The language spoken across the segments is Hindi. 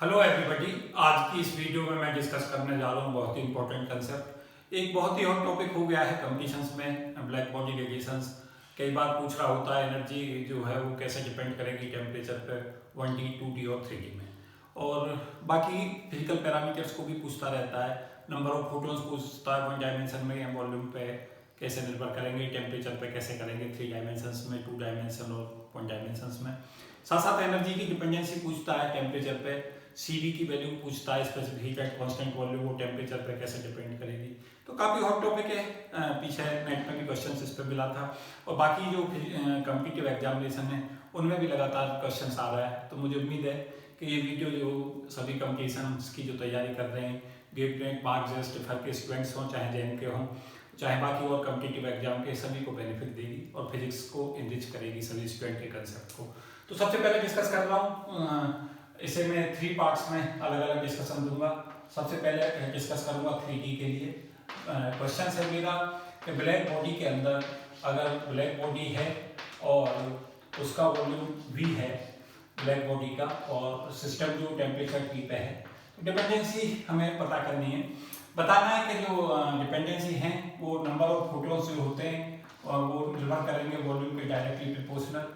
Hello everybody. आज की इस वीडियो में मैं डिस्कस करने जा रहा हूँ बहुत ही इंपॉर्टेंट कंसेप्ट। एक बहुत ही हॉट टॉपिक हो गया है कंपटीशंस में, ब्लैक बॉडी रेडिएशंस। कई बार पूछ रहा होता है एनर्जी जो है वो कैसे डिपेंड करेगी टेम्परेचर पे 1D 2D और 3D में, और बाकी फिजिकल पैरामीटर्स को भी पूछता रहता है। नंबर ऑफ फोटॉन्स पूछता है 1 डायमेंशन में या वॉल्यूम पे कैसे निर्भर करेंगे, टेम्परेचर पे कैसे करेंगे 3 डायमेंशंस में, 2 डायमेंशन और 1 डायमेंशंस में। साथ साथ एनर्जी की डिपेंडेंसी पूछता है टेम्परेचर पे, सीवी की वैल्यू पूछता है, specific heat at constant volume वो टेम्परेचर पे कैसे डिपेंड करेगी। तो काफ़ी हॉट टॉपिक है। पीछे नेट में भी क्वेश्चन इस पर मिला था, और बाकी जो कॉम्पिटिटिव एग्जामिनेशन है उनमें भी लगातार क्वेश्चन आ रहा है। तो मुझे उम्मीद है कि ये वीडियो जो सभी कॉम्पिटिशन की जो तैयारी कर रहे हैं, गेट रैंक मार्क स्टिफर के स्टूडेंट्स हों, चाहे JNK के हों, चाहे बाकी और कॉम्पिटिटिव एग्जाम के, सभी को बेनिफिट देगी और फिजिक्स को इनरिच करेगी सभी स्टूडेंट के कंसेप्ट को। तो सबसे पहले डिस्कस कर रहा हूँ, इसे मैं 3 पार्ट्स में अलग अलग डिस्कशन दूंगा। सबसे पहले डिस्कस करूंगा 3D के लिए। क्वेश्चन है मेरा कि ब्लैक बॉडी के अंदर अगर ब्लैक बॉडी है और उसका वॉल्यूम V है ब्लैक बॉडी का, और सिस्टम जो टेम्परेचर T पे है, तो डिपेंडेंसी हमें पता करनी है। बताना है कि जो डिपेंडेंसी है वो नंबर ऑफ फोटॉन्स जो होते हैं और वो निर्भर करेंगे वॉल्यूम के डायरेक्टली प्रोपोर्शनल।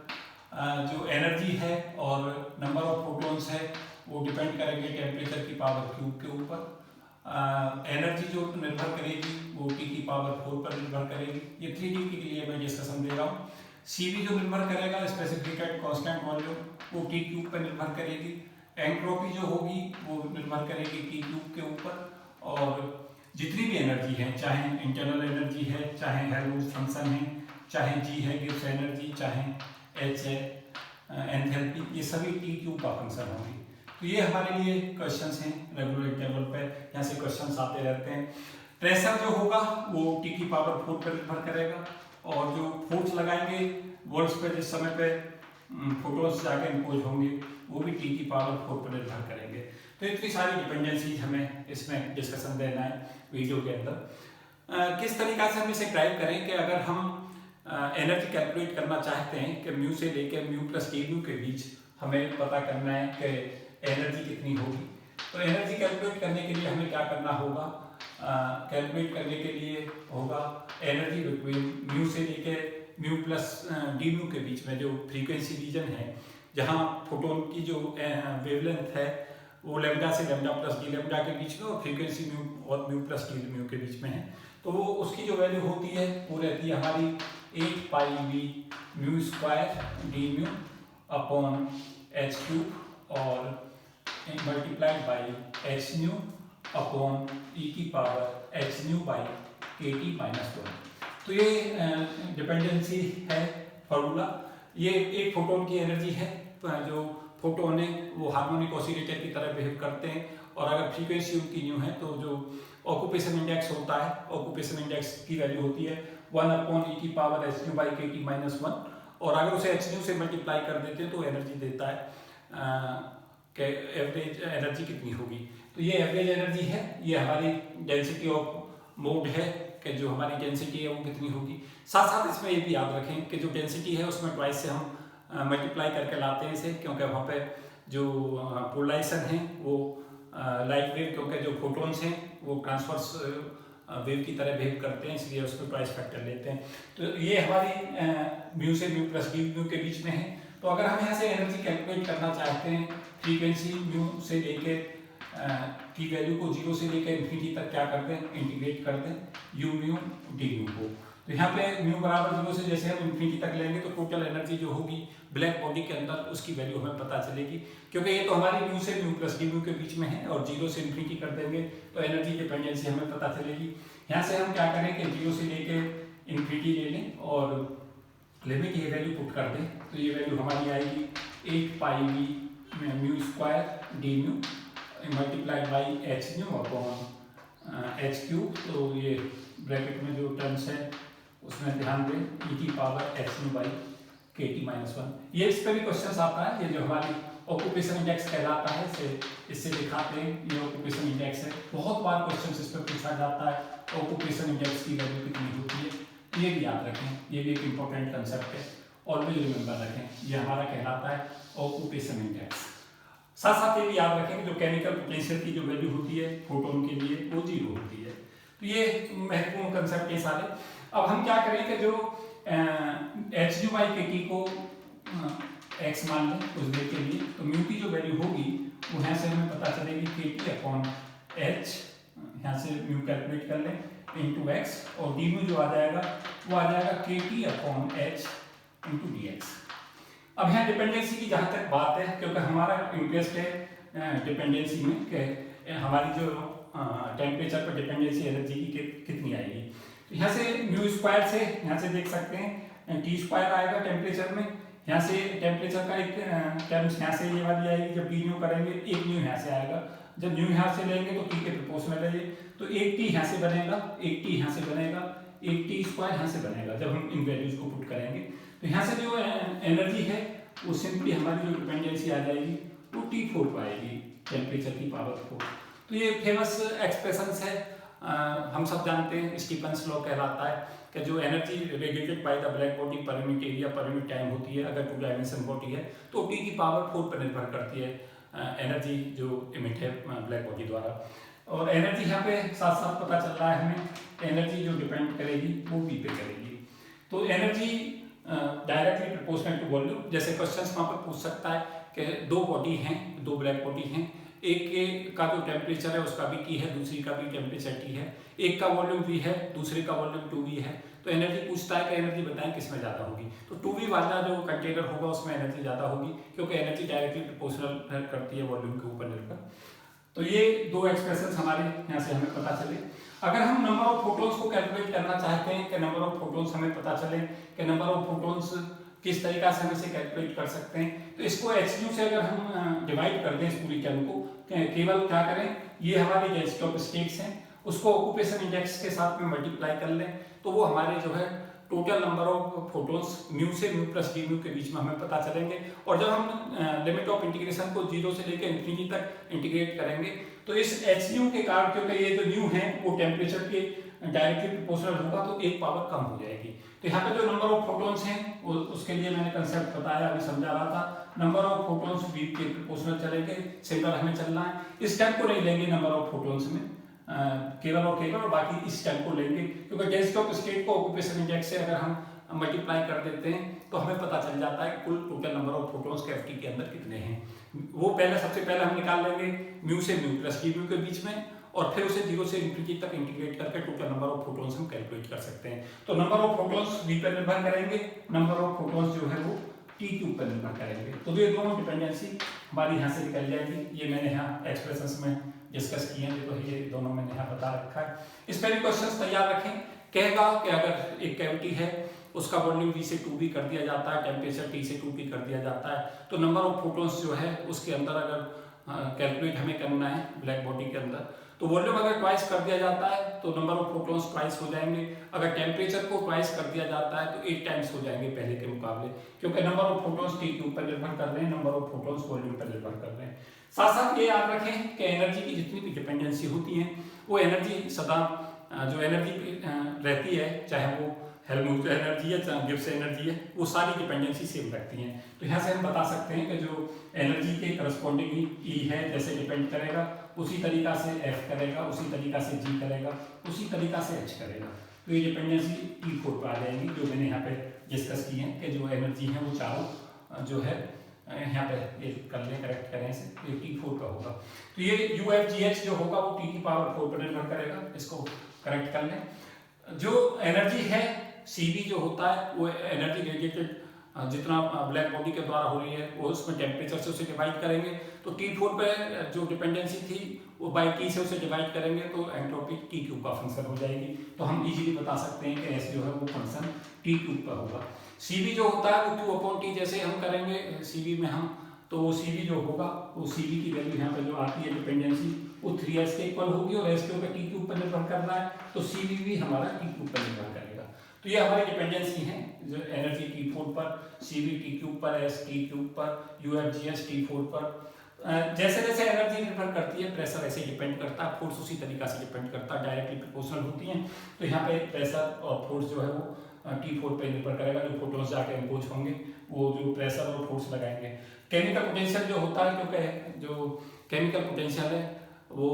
जो एनर्जी है और नंबर ऑफ फोटॉन्स है वो डिपेंड करेंगे टेम्परेचर की पावर क्यूब के ऊपर। एनर्जी जो निर्भर करेगी वो T की पावर 4 पर निर्भर करेगी। ये 3D के लिए मैं डिस्कशन दे रहा हूँ। CV जो निर्भर करेगा, स्पेसिफिक हीट कांस्टेंट वॉल्यूम, वो T क्यूब पर निर्भर करेगी। एंट्रोपी जो होगी वो निर्भर करेगी T क्यूब के ऊपर। और जितनी भी एनर्जी है, चाहे इंटरनल एनर्जी है, चाहे हेल्महोल्ट्ज फंक्शन है, चाहे G है गिब्स एनर्जी, चाहे H है एंथैल्पी, ये सभी T क्यूब का फंक्शन होंगे। तो ये हमारे लिए क्वेश्चंस हैं रेगुलर इंटरवल पे, यहाँ से क्वेश्चंस आते रहते हैं। प्रेशर जो होगा वो T की पावर 4 पर निर्भर करेगा, और जो फोर्स लगाएंगे वॉल्स पे जिस समय पे फोटोन्स जाके इम्पोज होंगे वो भी T की पावर 4 पर निर्भर करेंगे। तो इतनी सारी डिपेंडेंसी हमें इसमें डिस्कशन देना है वीडियो के अंदर। किस तरीका से हम इसे ड्राइव करें कि अगर हम एनर्जी कैलकुलेट करना चाहते हैं कि म्यू से लेकर म्यू प्लस टी म्यू के बीच हमें पता करना है कि एनर्जी कितनी होगी। तो एनर्जी कैलकुलेट करने के लिए हमें क्या करना होगा? कैलकुलेट करने के लिए होगा एनर्जी बिटवीन म्यू से लेकर म्यू प्लस डी म्यू के बीच में जो फ्रीक्वेंसी रीजन है, जहाँ फोटोन की जो वेवलेंथ है वो लैम्डा से लैम्डा प्लस डी लैम्डा के बीच में, और फ्रीक्वेंसी म्यू और म्यू प्लस डी म्यू के बीच में है। तो वो उसकी जो वैल्यू होती है वो रहती है हमारी 8 pi v mu square d mu upon h cube, और multiplied by h nu upon e की power h nu by k t minus 1। तो ये डिपेंडेंसी है फॉर्मूला। ये एक फोटोन की एनर्जी है। जो फोटोन है वो हार्मोनिक ऑसिलेटर की तरह बिहेव करते हैं, और अगर फ्रीक्वेंसी उनकी न्यू है तो जो ऑक्यूपेशन इंडेक्स होता है, ऑक्यूपेशन इंडेक्स की वैल्यू होती है 1 अपॉन ई की power h nu by k t minus 1, और अगर उसे एच न्यू से मल्टीप्लाई कर देते हैं तो एनर्जी देता है कि एवरेज एनर्जी कितनी होगी। तो ये एवरेज एनर्जी है, ये हमारी डेंसिटी ऑफ मोड है कि जो हमारी डेंसिटी है वो कितनी होगी। साथ साथ इसमें ये भी याद रखें कि जो डेंसिटी है उसमें ट्वाइस से हम मल्टीप्लाई करके लाते हैं इसे, क्योंकि वहाँ पे जो पोलराइजेशन है वो लाइट वेव, क्योंकि जो फोटॉन्स हैं वो ट्रांसवर्स वेव की तरह बिहेव करते हैं, इसलिए उसको ट्वाइस फैक्टर लेते हैं। तो ये हमारी म्यू से म्यू प्लस डी म्यू के बीच में है। तो अगर हम यहाँ से एनर्जी कैलकुलेट करना चाहते हैं फ्रीक्वेंसी म्यू से लेके की वैल्यू को 0 से लेकर इन्फिनिटी तक क्या कर दें, इंटीग्रेट कर दें यू म्यू डी म्यू को। तो यहाँ पे म्यू बराबर 0 से जैसे हम इन्फिनिटी तक लेंगे तो टोटल एनर्जी जो होगी ब्लैक बॉडी के अंदर उसकी वैल्यू हमें पता चलेगी, क्योंकि ये तो हमारी म्यू से म्यू प्लस डी म्यू के बीच में है, और 0 से इन्फिनिटी कर देंगे तो एनर्जी डिपेंडेंसी हमें पता चलेगी। यहाँ से हम क्या करें कि 0 से लेकर इन्फिनिटी ले लें और लिमिट ये वैल्यू पुट कर दें, तो ये वैल्यू हमारी आएगी 8 pi v mu square d mu multiplied by h nu upon h cube. तो ये ब्रैकेट में जो टर्म्स है उसमें ध्यान दें, ई की power h nu by k t minus 1। ये इस पर भी क्वेश्चन आता है, ये जो हमारी ऑक्यूपेशन इंडेक्स कहलाता है, इससे दिखाते हैं ये ऑक्यूपेशन इंडेक्स है। बहुत बार क्वेश्चन इस पर पूछा जाता है ऑक्यूपेशन इंडेक्स की वैल्यू कितनी होती है, ये भी याद रखें, ये भी एक इंपॉर्टेंट कंसेप्ट है, ऑलवेज रिमेंबर रखें, ये हमारा कहलाता है ऑक्यूपेशन इंडेक्स। साथ साथ ये भी याद रखें कि जो केमिकल पोटेंशियल की जो वैल्यू होती है फोटोन के लिए वो 0 होती है। तो ये महत्वपूर्ण कंसेप्ट है सारे। अब हम क्या करें कि जो H U by k T को एक्स मान लें उस देर के लिए, तो म्यू की जो वैल्यू होगी वो यहाँ से हमें पता चलेगी के टी अपॉन एच, यहाँ से म्यू कैलकुलेट कर लें इंटू एक्स, और डी म्यू जो आ जाएगा वो आ जाएगा के T upon H into D x. अब यहाँ डिपेंडेंसी की जहाँ तक बात है, क्योंकि हमारा इंटरेस्ट है डिपेंडेंसी में कि हमारी जो टेम्परेचर पर डिपेंडेंसी एनर्जी की कितनी आएगी। तो यहाँ से म्यू स्क्वायर से यहाँ से देख सकते हैं टी स्क्वायर आएगा टेम्परेचर में, यहाँ से टेम्परेचर का एक टर्म्स यहाँ से ये वाली आएगी, जब डी न्यू करेंगे एक न्यू यहाँ से आएगा, जब न्यू यहाँ से लेंगे तो टी के प्रोपोर्शनल है ये, तो एक टी यहाँ से बनेगा, एक टी यहाँ से बनेगा, एक टी स्क्वायर यहाँ से बनेगा जब हम इन वैल्यूज को पुट करेंगे। तो यहाँ से जो एनर्जी है वो सिंपली हमारी जो डिपेंडेंसी आ जाएगी वो T4 पर आएगी, टेम्परेचर की पावर 4। तो ये फेमस एक्सप्रेशंस है, हम सब जानते हैं, स्टीफन्स लॉ कहलाता है कि जो energy radiated by the black body per unit area per unit time होती है, अगर 2 डायमेंशन बॉडी है तो T की पावर 4 पर निर्भर करती है एनर्जी जो इमिट है ब्लैक बॉडी द्वारा। और एनर्जी यहाँ पे साथ साथ पता चल रहा है हमें, एनर्जी जो डिपेंड करेगी वो V पे करेगी। तो energy directly proportional to volume, जैसे क्वेश्चंस वहाँ पर पूछ सकता है कि 2 बॉडी हैं, 2 ब्लैक बॉडी हैं, एक के का जो टेम्परेचर है उसका भी T है, दूसरी का भी टेम्परेचर T है, एक का वॉल्यूम V है, दूसरे का वॉल्यूम 2V है, तो एनर्जी पूछता है कि एनर्जी बताएं किसमें ज़्यादा होगी। तो 2V वाला जो कंटेनर होगा उसमें एनर्जी ज़्यादा होगी, क्योंकि एनर्जी डायरेक्टली प्रोपोर्शनल करती है वॉल्यूम के ऊपर निर्भर। तो ये 2 एक्सप्रेशन हमारे यहाँ से हमें पता चले। अगर हम नंबर ऑफ फोटोन्स को कैलकुलेट करना चाहते हैं कि नंबर ऑफ फोटोन्स हमें पता चले कि नंबर ऑफ फोटोन्स किस तरीका से हम इसे कैलकुलेट कर सकते हैं, तो इसको एच न्यू से अगर हम डिवाइड कर दें इस पूरी टर्म को, केवल क्या करें, ये हमारी डेंसिटी ऑफ स्टेट्स हैं उसको ऑक्यूपेशन इंडेक्स के साथ में मल्टीप्लाई कर लें, तो वो हमारे जो है total number of photons mu से म्यू प्लस डी म्यू के बीच में हमें पता चलेंगे। और जब हम लिमिट ऑफ इंटीग्रेशन को 0 से लेकर इंफिनिटी तक इंटीग्रेट करेंगे तो इस एच न्यू के कारण, क्योंकि ये जो न्यू है वो टेम्परेचर के डायरेक्टली प्रोपोर्शनल होगा, तो एक पावर कम हो जाएगी। तो यहाँ पे जो नंबर ऑफ फोटोन्स हैं उसके लिए मैंने कंसेप्ट बताया, अभी समझा रहा था, नंबर ऑफ फोटोन्स V के प्रोपोर्शनल चलेंगे, सिंगल हमें चलना है, इस टाइप को नहीं लेंगे नंबर ऑफ फोटोन्स में, केवल और बाकी इस टाइप को लेंगे, क्योंकि डेंसिटी ऑफ स्टेट को ऑक्यूपेशन इंडेक्स से अगर हम मल्टीप्लाई कर देते हैं तो हमें पता चल जाता है कुल total number of photons cavity के अंदर कितने हैं। वो सबसे पहले हम निकाल लेंगे म्यू से म्यू प्लस डी म्यू के बीच में, और फिर उसे 0 से इंफिनिटी तक इंटीग्रेट करके टोटल नंबर ऑफ फोटोन्स हम कैलकुलेट कर सकते हैं। तो नंबर ऑफ फोटोन्स V पर निर्भर करेंगे, नंबर ऑफ फोटोन्स जो है वो T क्यूब पर निर्भर करेंगे। तो ये दोनों डिपेंडेंसी हमारी यहाँ से निकल जाएगी। ये मैंने यहाँ एक्सप्रेशंस में डिस्कस किए हैं, देखो ये दोनों मैंने यहाँ बता रखा है। इस पर भी क्वेश्चन तैयार रखें, कहेगा कि अगर एक कैविटी है उसका वॉल्यूम V से 2V कर दिया जाता है, टेम्परेचर T से 2P कर दिया जाता है, तो नंबर ऑफ फोटोन्स जो है उसके अंदर अगर कैलकुलेट हमें करना है ब्लैक बॉडी के अंदर, तो वॉल्यूम अगर ट्वाइस कर दिया जाता है तो नंबर ऑफ फोटोन्स ट्वाइस हो जाएंगे, अगर टेम्परेचर को ट्वाइस कर दिया जाता है तो 8 टाइम्स हो जाएंगे पहले के मुकाबले, क्योंकि number of photons T cube पर निर्भर कर रहे हैं, नंबर ऑफ फोटोन्स वॉल्यूम पर निर्भर कर रहे हैं। साथ साथ ये याद रखें कि एनर्जी की जितनी भी डिपेंडेंसी होती है वो एनर्जी सदा जो एनर्जी रहती है, चाहे वो हेल्महोल्ट्ज एनर्जी है चाहे गिब्स एनर्जी है, वो सारी डिपेंडेंसी सेम रखती हैं। तो यहाँ से हम बता सकते हैं कि जो एनर्जी के करस्पॉन्डिंग E है जैसे डिपेंड करेगा, उसी तरीका से F करेगा, उसी तरीका से G करेगा, उसी तरीका से H करेगा। तो ये डिपेंडेंसी T4 पर आ जाएंगी, जो मैंने यहाँ पे डिस्कस की है कि जो एनर्जी है वो चारों जो है यहाँ पे ये कर लें, करेक्ट करें इसे, तो ये T4 का होगा। तो ये UFGH जो होगा वो T की पावर 4 पर निर्भर करेगा, इसको करेक्ट कर लें। जो एनर्जी है CV जो होता है वो एनर्जी रेडिएटेड जितना ब्लैक बॉडी के द्वारा हो रही है वो उसमें टेम्परेचर से उसे डिवाइड करेंगे, तो T4 पे जो डिपेंडेंसी थी वो बाई T से उसे डिवाइड करेंगे तो एंट्रोपी T क्यूब का फंक्शन हो जाएगी। तो हम इजीली बता सकते हैं कि S जो है वो फंक्शन T क्यूब का होगा। CV जो होता है वो Q/T जैसे हम करेंगे CV में हम, तो वो CV जो होगा वो CV की वैल्यू यहाँ पे जो आती है डिपेंडेंसी वो 3S के इक्वल होगी, और S के ऊपर T क्यूब पर निर्भर कर रहा है तो CV भी हमारा T क्यूब पर निर्भर करेगा। तो ये हमारी डिपेंडेंसी है, जो एनर्जी T4 पर, CV T क्यूब पर, S T क्यूब पर, UFGH T4 पर। जैसे जैसे एनर्जी निर्भर करती है प्रेशर ऐसे डिपेंड करता है, फोर्स उसी तरीका से डिपेंड करता है, डायरेक्टली प्रोपोर्शनल होती हैं। तो यहाँ पे प्रेशर और फोर्स जो है वो T4 पे निर्भर करेगा, जो फोटोन्स जाके इम्पोज होंगे वो जो प्रेशर और फोर्स लगाएंगे। केमिकल पोटेंशियल जो होता है, क्योंकि जो केमिकल पोटेंशियल है वो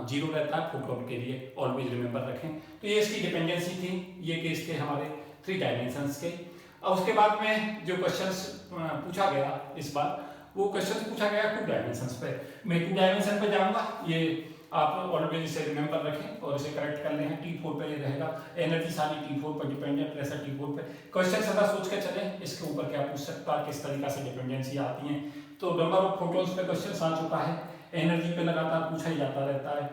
जीरो रहता है फोटोन के लिए, ऑलवेज रिमेंबर रखें। तो ये इसकी डिपेंडेंसी थी, ये केस थे हमारे 3 डायमेंशंस के। और उसके बाद में जो क्वेश्चंस पूछा गया इस बार, वो क्वेश्चन पूछा गया 2 डायमेंशंस पे। मैं 2 डायमेंशन पे जाऊंगा, ये आप ऑलवेज इसे रिमेंबर रखें और इसे करेक्ट कर लें। T4 पे ये रहेगा, एनर्जी सारी T4 पर डिपेंड है, प्रेशर T4 पे। क्वेश्चन सदा सोच के चले इसके ऊपर क्या पूछ सकता है, किस तरीका से डिपेंडेंसी आती है। तो नंबर ऑफ फोटोन्स पे क्वेश्चन आ चुका है, एनर्जी पे लगातार पूछा ही जाता रहता है।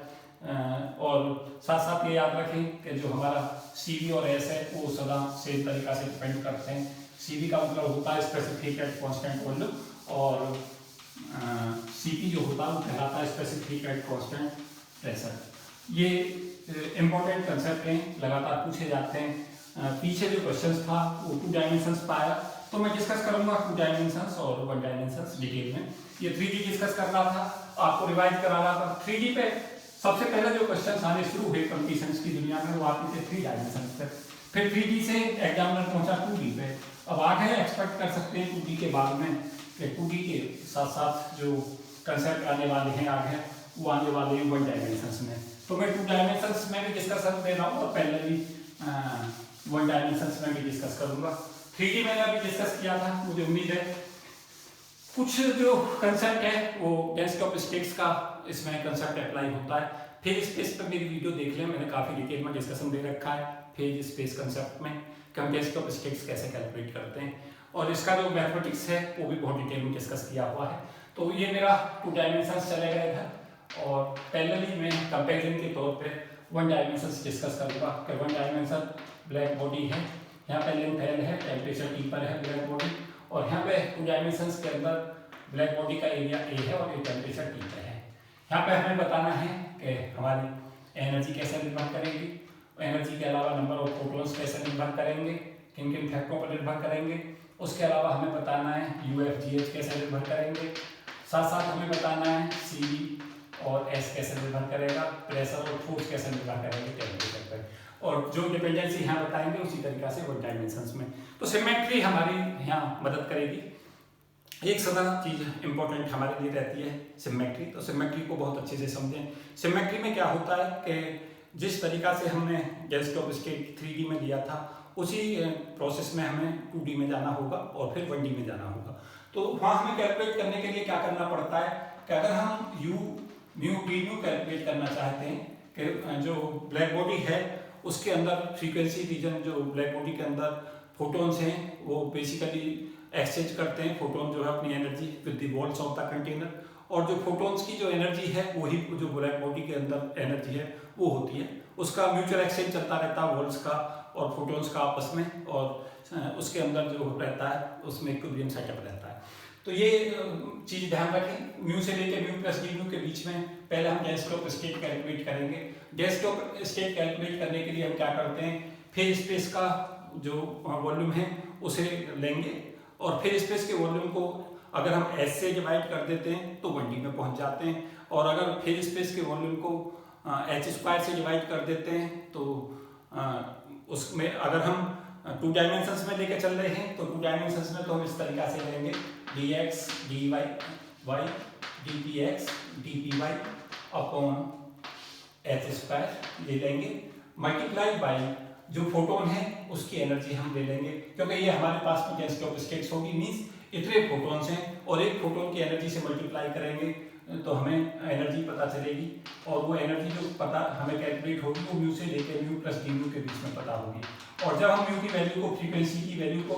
और साथ साथ ये याद रखें कि जो हमारा CV और S है वो सदा सेम तरीका से डिपेंड करते हैं। CV का मतलब होता है स्पेसिफिक एट कांस्टेंट वॉल्यूम, और CP जो होता है वो कहलाता है स्पेसिफिक एट कांस्टेंट प्रेशर। ये इंपॉर्टेंट कंसेप्ट हैं, लगातार पूछे जाते हैं। पीछे जो क्वेश्चंस था वो 2 डायमेंशंस पाया, तो मैं डिस्कस करूंगा 2 डायमेंशंस और 1 डायमेंशंस डिटेल में। ये 3D डिस्कस कर रहा था, आपको रिवाइज करा रहा था। 3D पे सबसे पहले जो क्वेश्चन आने शुरू हुए कंपटीशंस की दुनिया में वो आते थे 3 डायमेंशंस पे, फिर 3D से एग्जामिनर पहुंचा 2D पे। अब आगे एक्सपेक्ट कर सकते हैं 2D के बाद में कि 2D के साथ साथ जो कंसेप्ट आने वाले हैं आगे, वो आने वाले हैं 1 डायमेंशंस में। तो मैं 2 डायमेंशंस में भी डिस्कशन दे रहा हूँ और पहले भी 1 डायमेंशंस में भी डिस्कस करूंगा। 3D मैंने अभी डिस्कस किया था, मुझे उम्मीद है कुछ जो कंसेप्ट है वो डेंसिटी ऑफ स्टेट्स का इसमें कंसेप्ट अप्लाई होता है। फेज स्पेस पर मेरी वीडियो देख लें, मैंने काफ़ी डिटेल में डिस्कशन दे रखा है फेज स्पेस कंसेप्ट में कि हम डेंसिटी ऑफ स्टेट्स कैसे कैलकुलेट करते हैं, और इसका जो मैथमेटिक्स है वो भी बहुत डिटेल में डिस्कस किया हुआ है। तो ये मेरा 2 डायमेंशंस चले गए थे, और पहले मैं कंपेरिजन के तौर पे 1 डायमेंशंस डिस्कस करूँगा कि 1 डायमेंशन ब्लैक बॉडी है, यहाँ पे लेंथ L है, टेम्परेचर T पर है ब्लैक बॉडी, और यहाँ पे 2 डायमेंशंस के अंदर ब्लैक बॉडी का एरिया A है और ये टेम्परेचर T पे है। यहाँ पे हमें बताना है कि हमारी एनर्जी कैसे निर्भर करेगी, एनर्जी के अलावा नंबर ऑफ फोटोन्स कैसे निर्भर करेंगे, किन किन फैक्टरों पर निर्भर करेंगे। उसके अलावा हमें बताना है UFGH कैसे निर्भर करेंगे, साथ साथ हमें बताना है CV और S कैसे निर्भर करेगा, प्रेशर और फोर्स कैसे निर्भर करेंगे टेम्परेचर पर, और जो डिपेंडेंसी यहाँ बताएंगे उसी तरीका से 1 डायमेंशंस में। तो सिमेट्री हमारी यहाँ मदद करेगी। एक सदा चीज़ इंपॉर्टेंट हमारे लिए रहती है सिमेट्री, तो सिमेट्री को बहुत अच्छे से समझें। सिमेट्री में क्या होता है कि जिस तरीका से हमने डेंसिटी ऑफ स्टेट 3D में दिया था, उसी प्रोसेस में हमें 2D में जाना होगा और फिर 1D में जाना होगा। तो वहाँ हमें कैलकुलेट करने के लिए क्या करना पड़ता है कि अगर हम U mu d mu calculate करना चाहते हैं कि जो ब्लैक बॉडी है उसके अंदर फ्रीक्वेंसी रीजन, जो ब्लैक बॉडी के अंदर फोटोन्स हैं वो बेसिकली एक्सचेंज करते हैं फोटोन जो है अपनी energy with the walls of the container, और जो फोटोन्स की जो एनर्जी है वही जो ब्लैक बॉडी के अंदर एनर्जी है वो होती है। उसका म्यूचुअल एक्सचेंज चलता रहता है वॉल्स का और फोटोन्स का आपस में, और उसके अंदर जो रहता है उसमें इक्विलिब्रियम सेटअप रहता है। तो ये चीज़ ध्यान रखें, म्यू से लेकर म्यू प्लस डी म्यू के बीच में पहले हम डेंसिटी ऑफ स्टेट कैलकुलेट करेंगे। डेंसिटी ऑफ स्टेट कैलकुलेट करने के लिए हम क्या करते हैं, फेज स्पेस का जो वॉल्यूम है उसे लेंगे, और फेज स्पेस के वॉल्यूम को अगर हम S से डिवाइड कर देते हैं तो 1D में पहुंच जाते हैं, और अगर फेज स्पेस के वॉल्यूम को h² से डिवाइड कर देते हैं तो उसमें अगर हम 2 डायमेंशंस में लेके चल रहे हैं तो 2 डायमेंशंस में तो हम इस तरीका से लेंगे dx dy y dpx dpy upon h² ले लेंगे, मल्टीप्लाई बाई जो फोटोन है उसकी एनर्जी हम ले लेंगे, क्योंकि ये हमारे पास में डेंसिटी ऑफ स्टेट्स होगी, मींस इतने फोटोन्स हैं और एक फोटोन की एनर्जी से मल्टीप्लाई करेंगे तो हमें एनर्जी पता चलेगी, और वो एनर्जी जो पता हमें कैलकुलेट होगी वो म्यू से लेकर म्यू प्लस डी म्यू के बीच में पता होगी। और जब हम म्यू की वैल्यू को, फ्रीक्वेंसी की वैल्यू को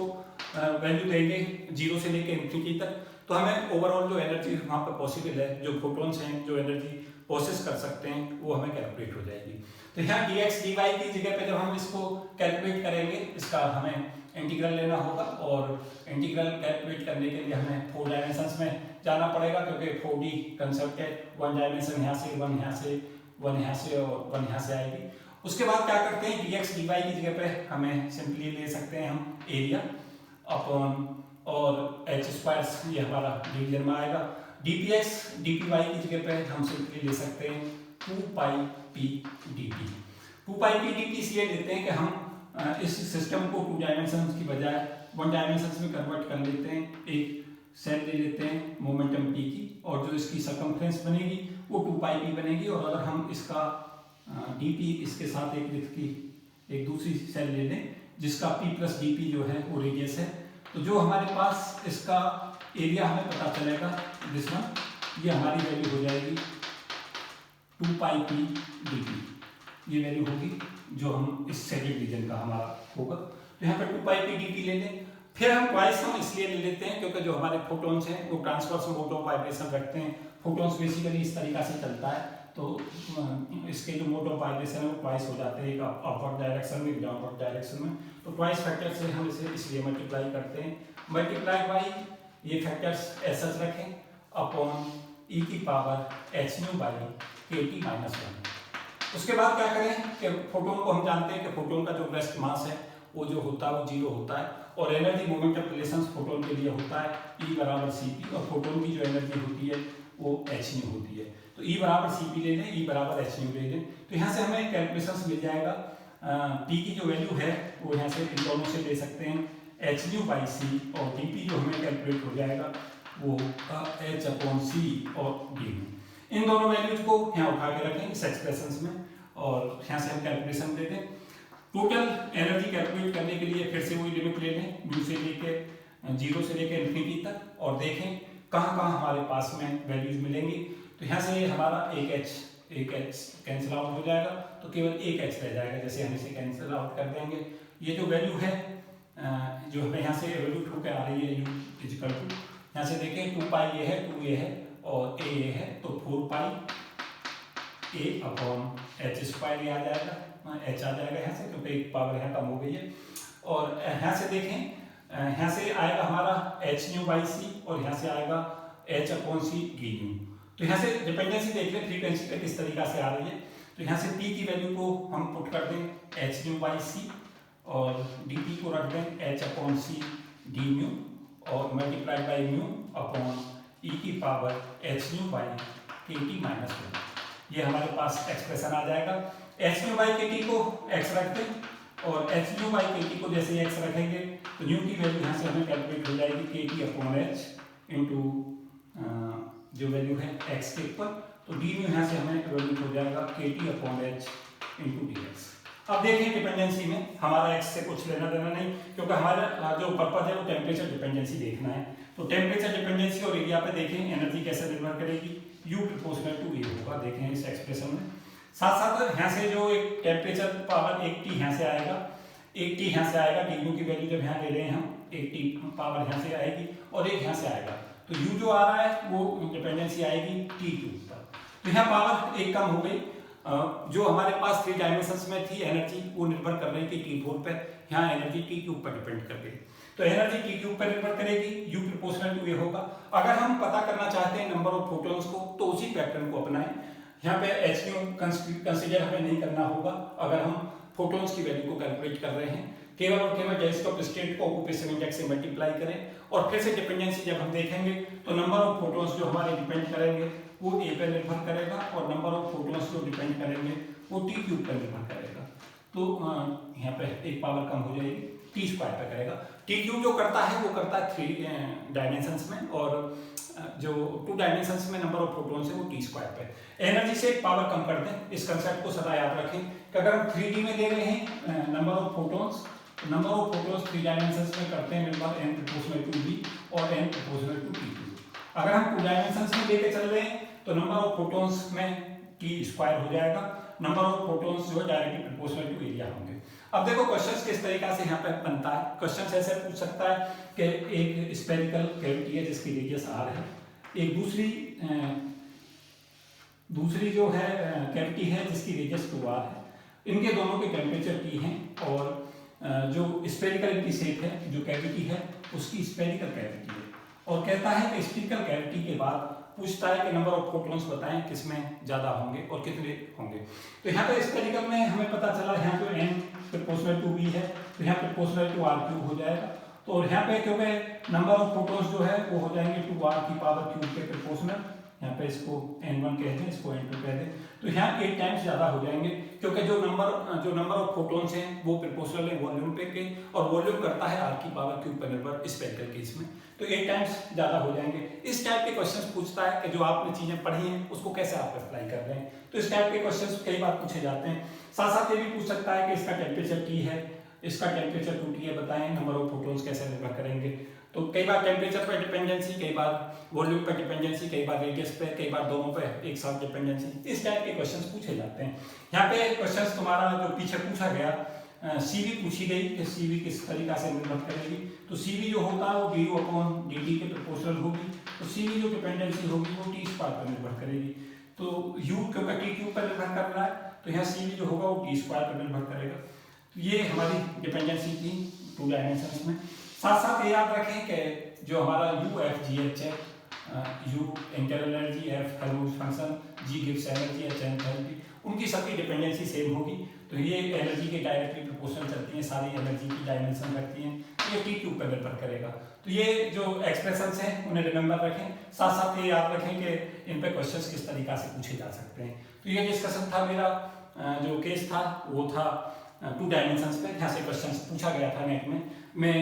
वैल्यू देंगे 0 से लेकर इन्फिनिटी तक, तो हमें ओवरऑल जो एनर्जी वहाँ पर पॉसिबल है, जो फोटोन्स हैं जो एनर्जी प्रोसेस कर सकते हैं वो हमें कैलकुलेट हो जाएगी। तो यहाँ dx dy की जगह पे जब हम इसको कैलकुलेट करेंगे इसका हमें इंटीग्रल लेना होगा, और इंटीग्रल कैलकुलेट करने के लिए हमें 4 डायमेंशंस में जाना पड़ेगा, क्योंकि 4D कंसेप्ट है। 1 डायमेंशन यहाँ से 1 यहाँ से 1 यहाँ से और 1 यहाँ से आएगी। उसके बाद क्या करते हैं, dx dy की जगह पे हमें सिंपली ले सकते हैं हम एरिया अपॉन और h² ये हमारा डिवीजन में आएगा। dpx dpy की जगह पे हम सिंपली ले सकते हैं 2πp dt। 2πp dt इसलिए लेते हैं कि हम इस सिस्टम को 2 डायमेंशंस की बजाय वन डायमेंशन में कन्वर्ट कर लेते हैं, एक सेल ले लेते हैं मोमेंटम टी की, और जो इसकी सर्कमफ्रेंस बनेगी वो 2πp बनेगी। और अगर हम इसका dp इसके साथ एक विड्थ की एक दूसरी सेल ले लें जिसका p प्लस dp जो है वो रेडियस है, तो जो हमारे पास इसका एरिया हमें पता चलेगा दिस वन, ये हमारी वैल्यू हो जाएगी 2πp dp, ये वैल्यू होगी जो हम इस सेकेंड रीजन का हमारा होगा। तो यहाँ पर 2πp dp ले लें। फिर हम ट्वाइस हम इसलिए ले लेते हैं क्योंकि जो हमारे फोटॉन्स हैं वो ट्रांसवर्स मोड ऑफ वाइब्रेशन रखते हैं। फोटॉन्स बेसिकली इस तरीका से चलता है, तो इसके जो मोड ऑफ वाइब्रेशन है वो ट्वाइस हो जाते हैं, एक अपवर्ड डायरेक्शन में, एक डाउनवर्ड डायरेक्शन में। तो ट्वाइस फैक्टर से हम इसे इसलिए मल्टीप्लाई करते हैं, मल्टीप्लाई बाई ये फैक्टर्स ऐसा रखें अपॉन e की power h nu by kT minus 1। उसके बाद क्या करें कि फोटोन को हम जानते हैं कि फोटोन का जो रेस्ट मास है वो जो होता है वो 0 होता है, और एनर्जी मोमेंटम रिलेशंस फोटोन के लिए होता है E बराबर Cp, और फोटोन की जो एनर्जी होती है वो h न्यू होती है। तो E बराबर Cp ले लें, E बराबर h न्यू ले लें। तो यहाँ से हमें कैलकुलेशंस मिल जाएगा। P की जो वैल्यू है वो यहाँ से इन दोनों से ले सकते हैं, h न्यू बाई c, और dp जो हमें कैलकुलेट हो जाएगा वो h अपॉन c और d। इन दोनों वैल्यूज को यहाँ उठा के रखें इस एक्सप्रेशंस में, और यहाँ से हम कैलकुलेशन दे दें। टोटल एनर्जी कैलकुलेट करने के लिए फिर से वही लिमिट ले लें, न्यू से लेके 0 से लेके इन्फिनिटी तक, और देखें कहाँ कहाँ हमारे पास में वैल्यूज मिलेंगी। तो यहाँ से हमारा एक h कैंसिल आउट हो जाएगा, तो केवल एक h रह जाएगा। जैसे हम इसे कैंसिल आउट कर देंगे, ये जो वैल्यू है जो हमें यहाँ से वैल्यू होकर आ रही है u इजिकल टू, यहाँ से देखें 2π ये है, 2 ये है और a ये है, तो 4π a अपॉन h स्क्वायर ये आ जाएगा, h आ जाएगा यहाँ से, क्योंकि एक पावर यहाँ कम हो गई है। और यहाँ से देखें, यहाँ से आएगा हमारा h न्यू बाई c, और यहाँ से आएगा h upon c d new. तो यहाँ से डिपेंडेंसी देख लें फ्रीक्वेंसी पे किस तरीका से आ रही है। तो यहाँ से p की वैल्यू को हम पुट कर दें h न्यू बाई c, और dt को रख दें h upon c d nu, और multiply by nu upon e की power h nu by kT minus 1। ये हमारे पास एक्सप्रेशन आ जाएगा। h न्यू बाई kT को x रख दें, और h न्यू बाई kT को जैसे x रखेंगे तो न्यू की वैल्यू यहाँ से हमें कैलकुलेट हो जाएगी kT अपॉन h इंटू जो वैल्यू है x के ऊपर, तो d न्यू यहाँ से हमें वैल्यू हो जाएगा kT upon h into dx। अब देखें डिपेंडेंसी में हमारा x से कुछ लेना देना नहीं, क्योंकि हमारा जो पर्पज है वो टेम्परेचर डिपेंडेंसी देखना है। तो टेम्परेचर डिपेंडेंसी और एरिया पे देखें एनर्जी कैसे निर्भर करेगी, u प्रोपोर्शनल टू a होगा। देखें इस एक्सप्रेशन में, साथ साथ यहाँ से जो एक टेम्परेचर पावर 1T यहाँ से आएगा, 1T यहाँ से आएगा, डी की वैल्यू जब यहाँ ले रहे हैं हम 1T पावर यहाँ से आएगी, और एक यहाँ से आएगा, तो u जो आ रहा है वो डिपेंडेंसी आएगी T के ऊपर। तो यहाँ पावर एक कम हो गई, जो हमारे पास 3 डायमेंशंस में थी एनर्जी वो निर्भर कर रही थी T4 पर, यहाँ एनर्जी T के ऊपर डिपेंड कर गई। तो एनर्जी T के ऊपर निर्भर करेगी, U प्रोपोर्शनल टू A होगा। अगर हम पता करना चाहते हैं नंबर ऑफ फोटॉन्स को, तो उसी पैटर्न को अपनाएं। यहाँ पे h न्यू कंसीडर हमें नहीं करना होगा अगर हम फोटॉन्स की वैल्यू को कैलकुलेट कर रहे हैं। केवल और केवल गैस ऑफ स्टेट को ऑक्यूपेशन इंडेक्स से मल्टीप्लाई करें, और फिर से डिपेंडेंसी जब हम देखेंगे तो नंबर ऑफ फोटॉन्स जो हमारे डिपेंड करेंगे वो A पर निर्भर करेगा, और नंबर ऑफ फोटॉन्स जो डिपेंड करेंगे वो T क्यूब पर निर्भर करेगा। तो यहाँ पे एक पावर कम हो जाएगी, T स्क्वायर पे करेगा। T क्यूब जो करता है वो करता है 3 डायमेंशंस में, और जो 2 डायमेंशंस में नंबर ऑफ फोटॉन्स है वो T स्क्वायर पे। एनर्जी से पावर कम कर दें, इस कंसेप्ट को सदा याद रखें कि अगर हम 3D में ले रहे हैं number of photons, number of photons 3 dimensions में करते हैं निर्भर n प्रोपोर्शनल टू b और n प्रोपोर्शनल टू t। अगर हम 2 डायमेंशंस में लेके चल रहे हैं तो नंबर ऑफ फोटॉन्स में T स्क्वायर हो जाएगा, नंबर ऑफ फोटॉन्स जो है डायरेक्टली प्रोपोर्शनल टू एरिया होंगे। अब देखो क्वेश्चंस किस तरीका से यहाँ पे बनता है। क्वेश्चंस ऐसे पूछ सकता है कि एक स्फेरिकल कैविटी है जिसकी रेडियस r है, एक दूसरी जो है कैविटी है जिसकी रेडियस 2r है, इनके दोनों के टेम्परेचर T हैं, और जो स्फेरिकल की शेप है जो कैविटी है उसकी स्फेरिकल कैविटी है, और कहता है कि स्फेरिकल कैविटी के बाद पूछता है कि नंबर ऑफ फोटॉन्स बताएं किसमें ज़्यादा होंगे और कितने होंगे। तो यहाँ पे स्फेरिकल में हमें पता चला यहाँ पे n प्रोपोर्शनल टू b है, तो यहाँ प्रोपोर्शनल टू r क्यूब हो जाएगा। तो यहाँ पे क्योंकि नंबर ऑफ फोटॉन्स जो है वो हो जाएंगे 2r की पावर क्यूब के प्रोपोर्शनल, यहाँ पे इसको n1 कह दें, इसको n2 कह दें, तो यहाँ 8 टाइम्स ज़्यादा हो जाएंगे, क्योंकि जो नंबर ऑफ फोटॉन्स हैं वो प्रोपोर्शनल है वॉल्यूम पे के, और वॉल्यूम करता है r की पावर क्यूब पर निर्भर स्पेक्ट्रल केस में, तो 8 टाइम्स ज़्यादा हो जाएंगे। इस टाइप के क्वेश्चंस पूछता है कि जो आपने चीज़ें पढ़ी हैं उसको कैसे आप अप्लाई कर रहे हैं, तो इस टाइप के क्वेश्चंस कई बार पूछे जाते हैं। साथ साथ ये भी पूछ सकता है कि इसका टेम्परेचर T है, इसका टेम्परेचर 2T है, बताएं नंबर ऑफ फोटॉन्स कैसे निर्भर करेंगे। तो कई बार टेम्परेचर पर डिपेंडेंसी, कई बार वॉल्यूम पर डिपेंडेंसी, कई बार रेडियस पे, कई बार दोनों पे एक साथ डिपेंडेंसी, इस टाइप के क्वेश्चंस पूछे जाते हैं। यहाँ पे क्वेश्चंस तुम्हारा जो पीछे पूछा गया CV पूछी गई कि CV किस तरीका से निर्भर करेगी, तो CV जो होता है वो du/dt के प्रोपोर्शनल होगी, तो CV जो डिपेंडेंसी होगी वो T² पर निर्भर करेगी, तो U क्योंकि T³ पर निर्भर कर रहा है तो यहाँ CV जो होगा वो T² पर निर्भर करेगा। तो ये हमारी डिपेंडेंसी थी 2 डायमेंशंस में। साथ साथ ये याद रखें कि जो हमारा UFGH है, U internal energy, F Helmholtz function, G gives energy, H enthalpy, उनकी सबकी डिपेंडेंसी सेम होगी, तो ये एनर्जी के डायरेक्टली प्रोपोर्शनल चलती हैं, सारी एनर्जी की डायमेंशन करती हैं, तो ये T³ पर निर्भर करेगा। तो ये जो एक्सप्रेशंस हैं उन्हें रिमेंबर रखें, साथ साथ ये याद रखें कि इन पे क्वेश्चंस किस तरीका से पूछे जा सकते हैं। तो ये डिस्कशन था मेरा, जो केस था वो था 2 डायमेंशंस पे, यहाँ से क्वेश्चंस पूछा गया था नेट में। मैं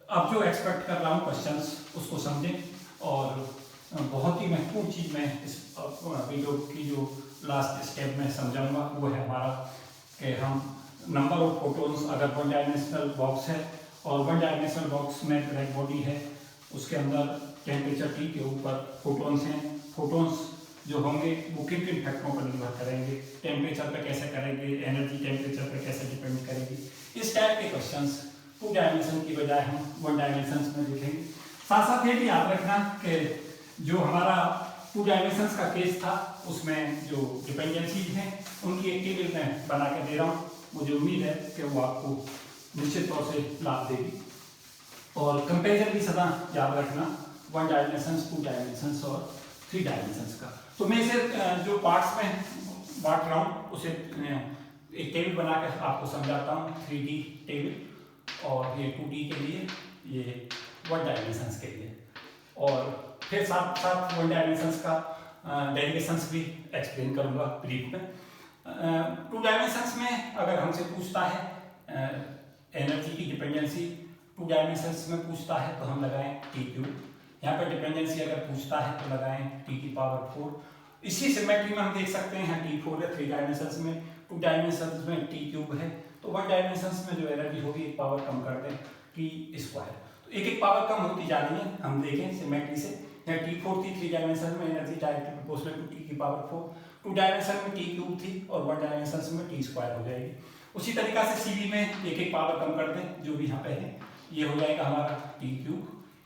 अब जो एक्सपेक्ट कर रहा हूँ क्वेश्चंस उसको समझें, और बहुत ही महत्वपूर्ण चीज़ मैं इस वीडियो की जो लास्ट स्टेप में समझाऊंगा वो है हमारा कि हम नंबर ऑफ फोटॉन्स, अगर 1 डायमेंशनल बॉक्स है और 1 डायमेंशनल बॉक्स में ब्लैक बॉडी है, उसके अंदर टेम्परेचर T के ऊपर फोटॉन्स हैं, फोटॉन्स जो होंगे वो किन किन फैक्टरों पर निर्भर करेंगे, टेम्परेचर पे कैसे करेंगे, एनर्जी टेम्परेचर पे कैसे डिपेंड करेगी, इस टाइप के क्वेश्चंस 2 डायमेंशन की बजाय हम 1 डायमेंशन में लिखेंगे। साथ साथ ये भी याद रखना कि जो हमारा 2 डायमेंशंस का केस था उसमें जो डिपेंडेंसीज हैं उनकी एक टेबल में बना के दे रहा हूँ, मुझे उम्मीद है कि वो आपको निश्चित तौर से लाभ देगी। और कंपेरिजन भी सदा याद रखना 1 डायमेंशंस, 2 डायमेंशंस और 3 डायमेंशंस का। तो मैं इसे जो पार्ट्स में बांट रहा हूँ उसे एक टेबल बनाकर आपको समझाता हूँ, 3D टेबल, और ये 2D के लिए, ये 1 डायमेंशंस के लिए, और फिर साथ साथ 1 डायमेंशंस का डेरिवेशंस भी एक्सप्लेन करूँगा ब्रीफ में। 2 डायमेंशंस में अगर हमसे पूछता है एनर्जी की डिपेंडेंसी, 2 डायमेंशंस में पूछता है तो हम लगाएं T³, यहाँ पर डिपेंडेंसी अगर पूछता है तो लगाएं T⁴। इसी सिमेट्री में हम देख सकते हैं यहाँ T4 है 3 डायमेंशंस में, 2 डायमेंशंस में T³ है, तो 1 डायमेंशंस में जो एनर्जी होगी एक पावर कम कर दें T², तो एक एक पावर कम होती जा रही है। हम देखें सिमेट्री से, यहाँ T4 थी 3 डायमेंशन में, energy directly proportional to T⁴, 2 dimension में T³ थी और 1 डायमेंशन में T² हो जाएगी। उसी तरीका से CV में एक एक पावर कम कर दें, जो भी यहाँ पे है, ये हो जाएगा हमारा T³,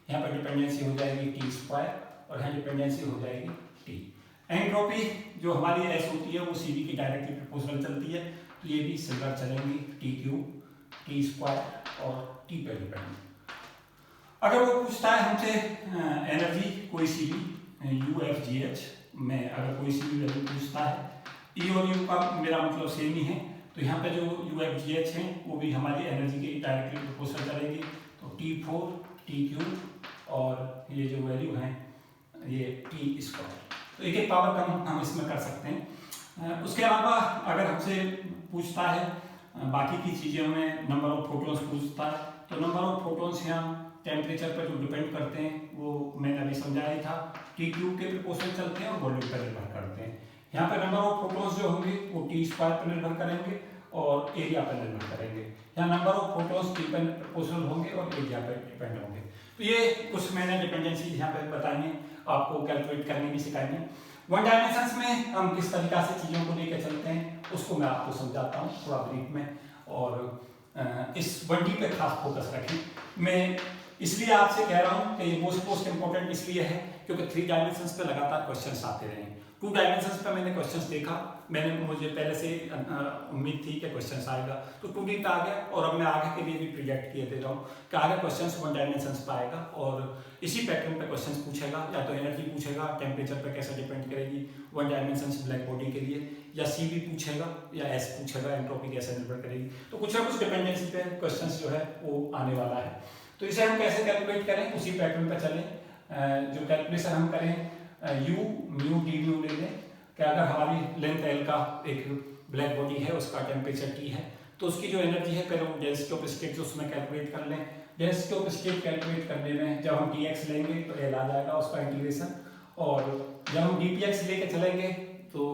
यहाँ पर डिपेंडेंसी हो जाएगी T² और यहाँ डिपेंडेंसी हो जाएगी T। एंट्रोपी जो हमारी S होती है वो CV की डायरेक्टली प्रोपोर्शनल चलती है, तो ये भी सिमिलर चलेंगी, T³, T² और T पे डिपेंड। अगर वो पूछता है हमसे एनर्जी कोई सी भी UFGH में, अगर कोई सी भी वैल्यू पूछता है, E और U का मेरा मतलब सेम ही है, तो यहाँ पे जो UFGH है वो भी हमारी एनर्जी की डायरेक्टली प्रोपोर्शनल करेगी, तो T4, T³ और ये जो वैल्यू है ये T², तो एक एक पावर कम हम इसमें कर सकते हैं। उसके अलावा अगर हमसे पूछता है बाकी की चीज़ों में, नंबर ऑफ फोटॉन्स पूछता है, तो नंबर ऑफ फोटॉन्स यहाँ टेम्परेचर पर जो डिपेंड करते हैं वो मैंने अभी समझाया ही था, T³ के प्रोपोर्शनल चलते हैं और वॉल्यूम पर निर्भर करते हैं। यहाँ पर नंबर ऑफ फोटॉन्स जो होंगे वो T² पर निर्भर करेंगे और एरिया पर निर्भर करेंगे। यहाँ नंबर ऑफ फोटॉन्स T पर प्रोपोर्शनल होंगे और एरिया पर डिपेंड होंगे। तो ये कुछ मैंने डिपेंडेंसी यहाँ पर बताई है, आपको कैलकुलेट करनी भी सिखाई है। 1 डायमेंशंस में हम किस तरीका से चीज़ों को लेकर चलते हैं उसको मैं आपको समझाता हूँ थोड़ा ब्रीफ में, और इस 1D पे खास फोकस रखें। मैं इसलिए आपसे कह रहा हूँ कि ये मोस्ट इंपॉर्टेंट इसलिए है क्योंकि 3 डायमेंशंस पे लगातार क्वेश्चंस आते रहे। 2 डायमेंशंस पे मैंने क्वेश्चंस देखा, मुझे पहले से उम्मीद थी कि क्वेश्चंस आएगा, तो 2D पे आ गया, और अब मैं आगे के लिए भी प्रोजेक्ट किए दे रहा हूँ कि आगे क्वेश्चंस 1 डायमेंशंस पे आएगा और इसी पैटर्न पे क्वेश्चंस पूछेगा, या तो एनर्जी पूछेगा, टेम्परेचर पे कैसे डिपेंड करेगी 1 डायमेंशंस ब्लैक बॉडी के लिए, या CV पूछेगा, या S पूछेगा, एंट्रोपी कैसे निर्भर करेगी। तो कुछ ना कुछ डिपेंडेंसी पे क्वेश्चंस जो है वो आने वाला है। तो इसे हम कैसे कैलकुलेट करें, उसी पैटर्न पर चलें। जो कैलकुलेशन हम करें यू म्यू डी म्यू ले लें कि अगर हमारी लेंथ एल का एक ब्लैक बॉडी है, उसका टेम्परेचर टी है, तो उसकी जो एनर्जी है पहले हम डेंसिटी ऑफ स्टेट उसमें कैलकुलेट कर लें। डेंसिटी ऑफ स्टेट कैलकुलेट करने में जब हम dx लेंगे तो एल आ जाएगा उसका इंटीग्रेशन, और जब हम dpx लेके चलेंगे तो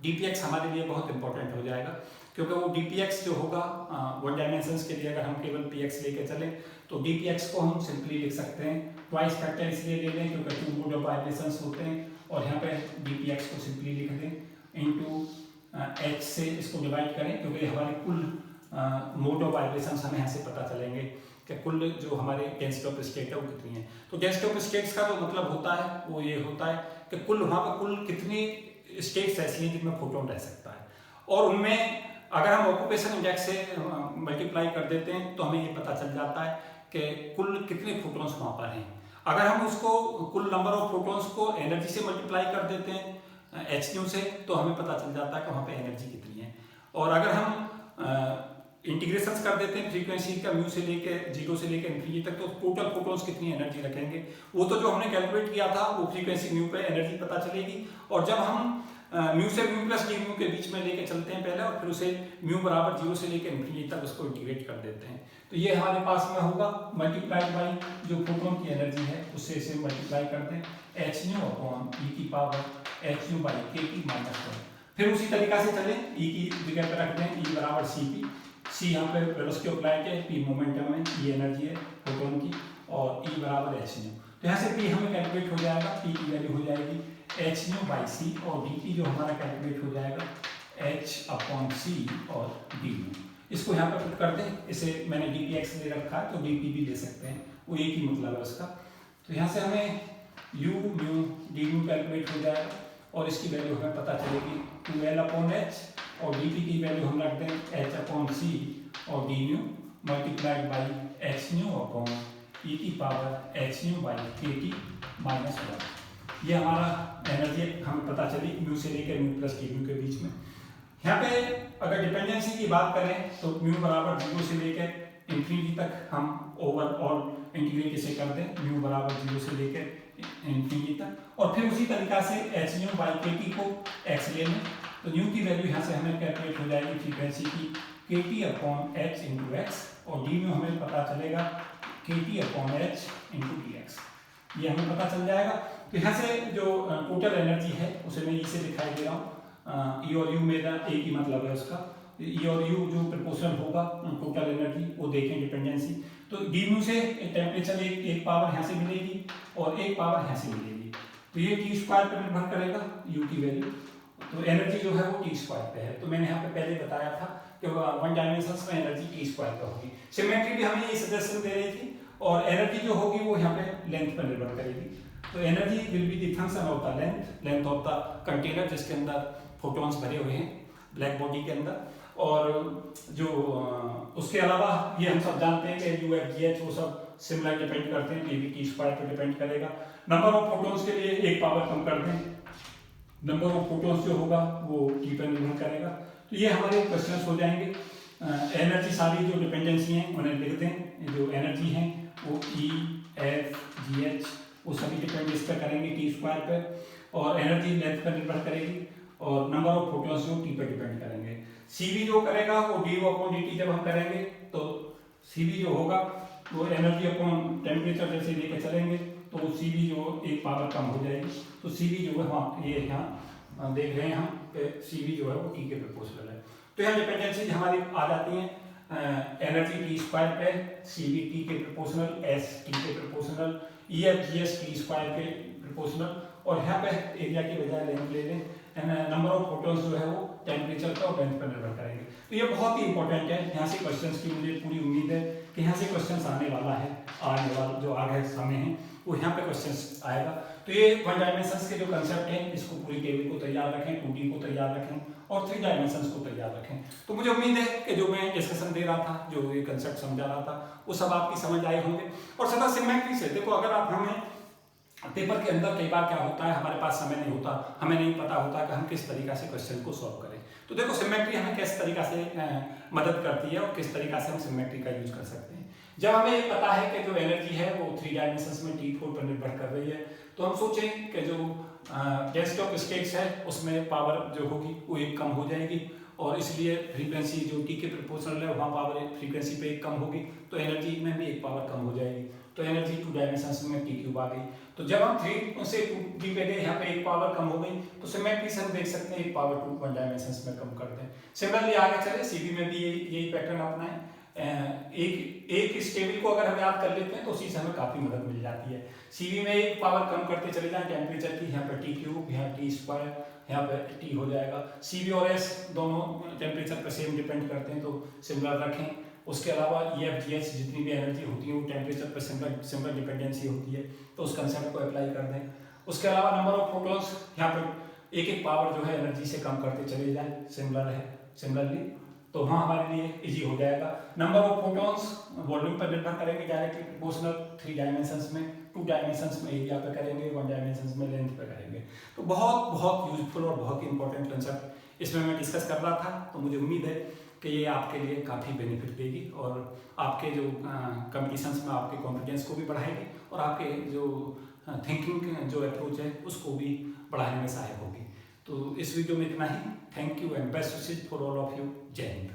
dpx हमारे लिए बहुत इंपॉर्टेंट हो जाएगा, क्योंकि वो dpx जो होगा वन डायमेंशंस के लिए अगर हम केवल px लेके चलें तो dpx को हम सिंपली लिख सकते हैं ट्वाइस फैक्टर इसलिए ले लें क्योंकि टू मोड ऑफ वाइब्रेशंस होते हैं, और यहाँ पे dpx को सिंपली लिख दें इनटू h से इसको डिवाइड करें, क्योंकि हमारी कुल मोड ऑफ वाइब्रेशंस हमें यहाँ से पता चलेंगे कि कुल जो हमारे डेंसिटी ऑफ स्टेट है वो कितनी है। तो डेंसिटी ऑफ स्टेट्स का जो मतलब होता है वो ये होता है कि कुल वहाँ पर कुल कितनी स्टेट्स ऐसी हैं जिनमें फोटोन रह सकता है, और उनमें अगर हम ऑक्यूपेशन इंडेक्स से मल्टीप्लाई कर देते हैं तो हमें ये पता चल जाता है कि कुल कितने फोटोन्स वहाँ पर हैं। अगर हम उसको कुल नंबर ऑफ फोटोन्स को एनर्जी से मल्टीप्लाई कर देते हैं एच न्यू से, तो हमें पता चल जाता है कि वहाँ पे एनर्जी कितनी है। और अगर हम इंटीग्रेशंस कर देते हैं फ्रीक्वेंसी का म्यू से लेके 0 से लेके इन्फिनिटी तक, तो टोटल फोटोन्स कितनी एनर्जी रखेंगे वो तो जो हमने कैलकुलेट किया था वो फ्रीक्वेंसी म्यू पे एनर्जी पता चलेगी। और जब हम म्यू से म्यू प्लस डी म्यू के बीच में लेके चलते हैं पहले, और फिर उसे म्यू बराबर 0 से लेके इन्फिनिटी तक उसको इंटीग्रेट कर देते हैं, तो ये हमारे पास में होगा मल्टीप्लाइड बाई जो फोटोन की एनर्जी है उससे इसे मल्टीप्लाई कर दें एच न्यू अपॉन ई की power h nu by k t minus 1। फिर उसी तरीका से चलें, ई की जगह पर रख दें ई बराबर सी पी, सी यहाँ पे वेलोसिटी ऑफ लाइट है, पी मोमेंटम है, ई एनर्जी है फोटोन की, और ई बराबर एच न्यू। तो यहाँ से पी हमें कैलकुलेट हो जाएगा, पी की वैल्यू हो जाएगी एच न्यू बाई सी, और डी पी जो हमारा कैलकुलेट हो जाएगा एच अपॉन सी और डी न्यू। इसको यहाँ पर पुट कर दें, इसे मैंने डी पी एक्स ले रखा है तो डी पी भी ले सकते हैं, वो एक ही मतलब है उसका। तो यहाँ से हमें u mu d mu calculate हो जाएगा, और इसकी वैल्यू हमें पता चलेगी 2l अपॉन एच, और डी पी की वैल्यू हम रख दें एच अपॉन सी और d nu multiplied by h nu upon e की power h nu by k t minus 1। ये हमारा एनर्जी हमें पता चली म्यू से लेकर म्यू प्लस डी म्यू के बीच में। यहाँ पे अगर डिपेंडेंसी की बात करें तो म्यू बराबर 0 से लेकर इन्फिनिटी तक हम ओवरऑल इंटीग्रेट इसे कर दें म्यू बराबर 0 से लेकर इन्फिनिटी तक, और फिर उसी तरीका से H nu by k T को एक्स ले लें, तो न्यू की वैल्यू यहाँ से हमें कैलकुलेट हो जाएगी फ्रीक्वेंसी की के T upon H into x, और डी में हमें पता चलेगा के T upon H into D x, ये हमें पता चल जाएगा। तो यहाँ से जो टोटल एनर्जी है उसे मैं इसे दिखाई दे रहा हूँ, ई और यू मेरा एक ही मतलब है उसका, ई और यू जो प्रोपोर्शनल होगा टोटल एनर्जी वो देखें डिपेंडेंसी, तो डी म्यू से टेम्परेचर एक पावर यहाँ से मिलेगी और एक पावर यहाँ से मिलेगी, तो ये टी स्क्वायर पर निर्भर करेगा यू की वैल्यू, तो एनर्जी जो है वो टी स्क्वायर पे है। तो मैंने यहाँ पे पहले बताया था कि वन डायमेंशंस में एनर्जी टी स्क्वायर पे होगी। सिमेट्री भी हमें ये सजेशन दे रही थी, और एनर्जी जो होगी वो यहाँ पे लेंथ पर निर्भर करेगी। तो energy will be the function of the length of the container जिसके अंदर फोटॉन्स भरे हुए हैं ब्लैक बॉडी के अंदर, और जो उसके अलावा ये हम सब जानते हैं कि यू एफ जी एच वो सब सिमिलर डिपेंड करते हैं, टी टी स्क्वायर पे डिपेंड करेगा। नंबर ऑफ फोटॉन्स के लिए एक पावर कम कर दें, नंबर ऑफ फोटॉन्स जो होगा वो टी पर निर्भर करेगा। तो ये हमारे क्वेश्चंस हो जाएंगे। एनर्जी सारी जो डिपेंडेंसी हैं उन्हें लिख दें, जो एनर्जी हैं वो ई एफ जी एच वो सभी डिपेंड इस पर करेंगे टी स्क्वायर पर, और एनर्जी लेंथ पर निर्भर करेगी, और नंबर ऑफ फोटॉन्स जो टी पर डिपेंड करेंगे। सीवी जो करेगा वो डी अपॉन डी टी जब हम करेंगे तो सीवी जो होगा वो एनर्जी अपॉन टेम्परेचर जैसे लेकर चलेंगे तो सीवी जो एक पावर कम हो जाएगी, तो सीवी जो है हाँ ये यहाँ देख रहे हैं हम सीवी जो है वो टी के प्रोपोर्शनल है। तो यहाँ डिपेंडेंसी हमारी आ जाती हैं, एनर्जी टी स्क्वायर पे, सीवी टी के प्रोपोर्शनल, एस टी के proportional, E F G S T square के प्रोपोर्शनल, और यहाँ पे एरिया की बजाय लेंथ ले लें, नंबर ऑफ फोटॉन्स जो है वो टेम्परेचर का और लेंथ पर निर्भर करेंगे। तो ये बहुत ही इंपॉर्टेंट है, यहाँ से क्वेश्चंस की मुझे पूरी उम्मीद है कि यहाँ से क्वेश्चंस आने वाला है, आने वाला जो आगे समय है वो यहाँ पे क्वेश्चंस आएगा। तो ये वन डायमेंशंस के जो कंसेप्ट है इसको पूरी टेबल को तैयार रखें, 2D को तैयार रखें और 3 डायमेंशंस को तैयार रखें। तो मुझे उम्मीद है कि जो मैं डिस्कशन दे रहा था, जो ये कंसेप्ट समझा रहा था, वो सब आपकी समझ आए होंगे। और सदा सिमेट्री से देखो, अगर आप हमें पेपर के अंदर कई बार क्या होता है, हमारे पास समय नहीं होता, हमें नहीं पता होता कि हम किस तरीका से क्वेश्चन को सॉल्व करें। तो देखो सिमेट्री हमें किस तरीका से मदद करती है और किस तरीका से हम सिमेट्री का यूज कर सकते हैं। जब हमें ये पता है कि जो एनर्जी है वो 3 डायमेंशंस में T4 पर निर्भर कर रही है, तो हम सोचें कि जो डेंसिटी ऑफ स्टेट्स है उसमें पावर जो होगी वो एक कम हो जाएगी, और इसलिए फ्रीक्वेंसी जो टी के प्रोपोर्शनल है वहाँ पावर फ्रीक्वेंसी पे एक कम होगी, तो एनर्जी में भी एक पावर कम हो जाएगी। तो एनर्जी 2 डायमेंशंस में टी क्यूब आ गई। तो जब हम 3 से 2 पे गए, यहाँ पे एक पावर कम हो गई, तो सिमेट्री से हम देख सकते हैं एक पावर 2 1 डायमेंशंस में कम करते हैं। सिमिलरली आगे चले, सीबी में भी यही पैटर्न अपनाएं। एक स्टेबल को अगर हम याद कर लेते हैं तो उसी से हमें काफ़ी मदद मिल जाती है। सीबी में एक पावर कम करते चले जाएं टेम्परेचर की, यहाँ पर टी क्यूब, यहाँ टी स्क्वायर, यहाँ पे टी हो जाएगा। सीबी और एस दोनों टेम्परेचर पर सेम डिपेंड करते हैं, तो सिमिलर रखें। उसके अलावा ई एफ जी एच जितनी भी एनर्जी होती है वो टेम्परेचर पर सिमिलर डिपेंडेंसी होती है, तो उस कंसेप्ट को अप्लाई कर दें। उसके अलावा नंबर ऑफ प्रोटॉन्स यहाँ पर एक पावर जो है एनर्जी से कम करते चले जाएं, सिमिलर है सिमिलरली, तो हाँ हमारे लिए इजी हो जाएगा। नंबर ऑफ प्रोटॉन्स वॉल्यूम पर निर्भर करेंगे, डायरेक्टली प्रोपोर्शनल 3 डायमेंशंस में, 2 डायमेंशंस में एरिया पे करेंगे, 1 डायमेंशंस में लेंथ पे करेंगे। तो बहुत बहुत यूजफुल और बहुत इंपॉर्टेंट कंसेप्ट इसमें मैं डिस्कस कर रहा था। तो मुझे उम्मीद है कि ये आपके लिए काफ़ी बेनिफिट देगी और आपके जो कॉम्पिटिशन्स में आपके कॉन्फिडेंस को भी बढ़ाएगी और आपके जो थिंकिंग जो अप्रोच है उसको भी बढ़ाने में सहायक होगी। तो इस वीडियो में इतना ही। Thank you and best wishes for all of you. जय हिंद।